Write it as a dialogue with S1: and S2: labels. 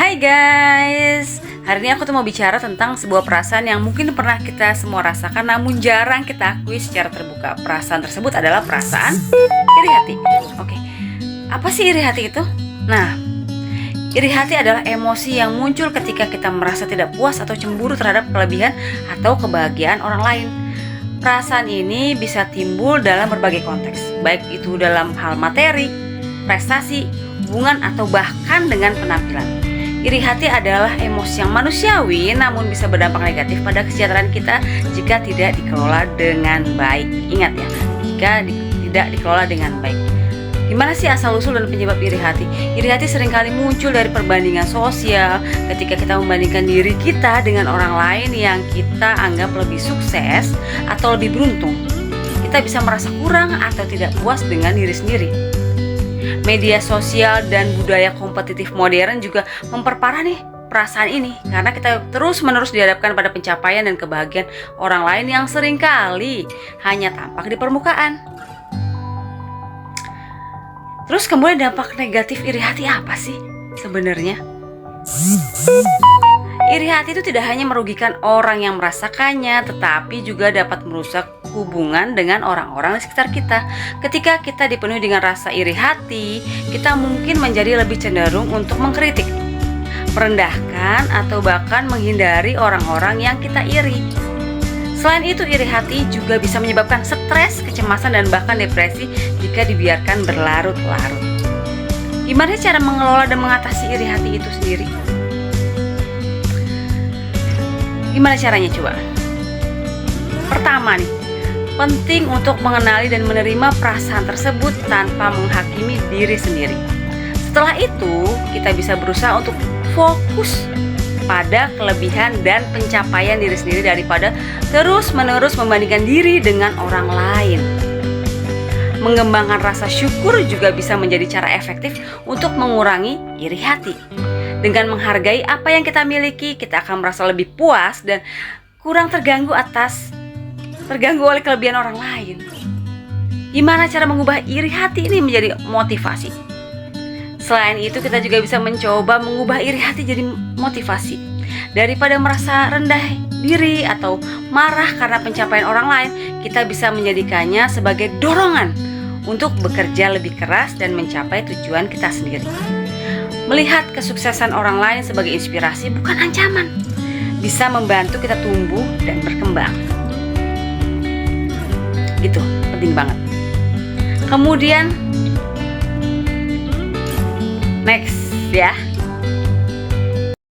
S1: Hai guys, hari ini aku tuh mau bicara tentang sebuah perasaan yang mungkin pernah kita semua rasakan namun jarang kita akui secara terbuka. Perasaan tersebut adalah perasaan iri hati. Oke, apa sih iri hati itu? Nah, iri hati adalah emosi yang muncul ketika kita merasa tidak puas atau cemburu terhadap kelebihan atau kebahagiaan orang lain. Perasaan ini bisa timbul dalam berbagai konteks, baik itu dalam hal materi, prestasi, hubungan, atau bahkan dengan penampilan. Iri hati adalah emosi yang manusiawi namun bisa berdampak negatif pada kesejahteraan kita jika tidak dikelola dengan baik. Ingat ya, jika tidak dikelola dengan baik. Gimana sih asal-usul dan penyebab iri hati? Iri hati seringkali muncul dari perbandingan sosial ketika kita membandingkan diri kita dengan orang lain yang kita anggap lebih sukses atau lebih beruntung. Kita bisa merasa kurang atau tidak puas dengan diri sendiri. Media sosial dan budaya kompetitif modern juga memperparah nih perasaan ini karena kita terus-menerus dihadapkan pada pencapaian dan kebahagiaan orang lain yang seringkali hanya tampak di permukaan. Terus kemudian dampak negatif iri hati apa sih sebenarnya? Iri hati itu tidak hanya merugikan orang yang merasakannya, tetapi juga dapat merusak hubungan dengan orang-orang di sekitar kita. Ketika kita dipenuhi dengan rasa iri hati, kita mungkin menjadi lebih cenderung untuk mengkritik, merendahkan, atau bahkan menghindari orang-orang yang kita iri. Selain itu, iri hati juga bisa menyebabkan stres, kecemasan, dan bahkan depresi jika dibiarkan berlarut-larut. Gimana cara mengelola dan mengatasi iri hati itu sendiri? Gimana caranya coba? Pertama nih, penting untuk mengenali dan menerima perasaan tersebut tanpa menghakimi diri sendiri. Setelah itu, kita bisa berusaha untuk fokus pada kelebihan dan pencapaian diri sendiri daripada terus-menerus membandingkan diri dengan orang lain. Mengembangkan rasa syukur juga bisa menjadi cara efektif untuk mengurangi iri hati. Dengan menghargai apa yang kita miliki, kita akan merasa lebih puas dan kurang terganggu oleh kelebihan orang lain. Gimana cara mengubah iri hati ini menjadi motivasi? Selain itu, kita juga bisa mencoba mengubah iri hati jadi motivasi. Daripada merasa rendah diri atau marah karena pencapaian orang lain, kita bisa menjadikannya sebagai dorongan untuk bekerja lebih keras dan mencapai tujuan kita sendiri. Melihat kesuksesan orang lain sebagai inspirasi bukan ancaman, bisa membantu kita tumbuh dan berkembang. Gitu, penting banget. Kemudian next ya,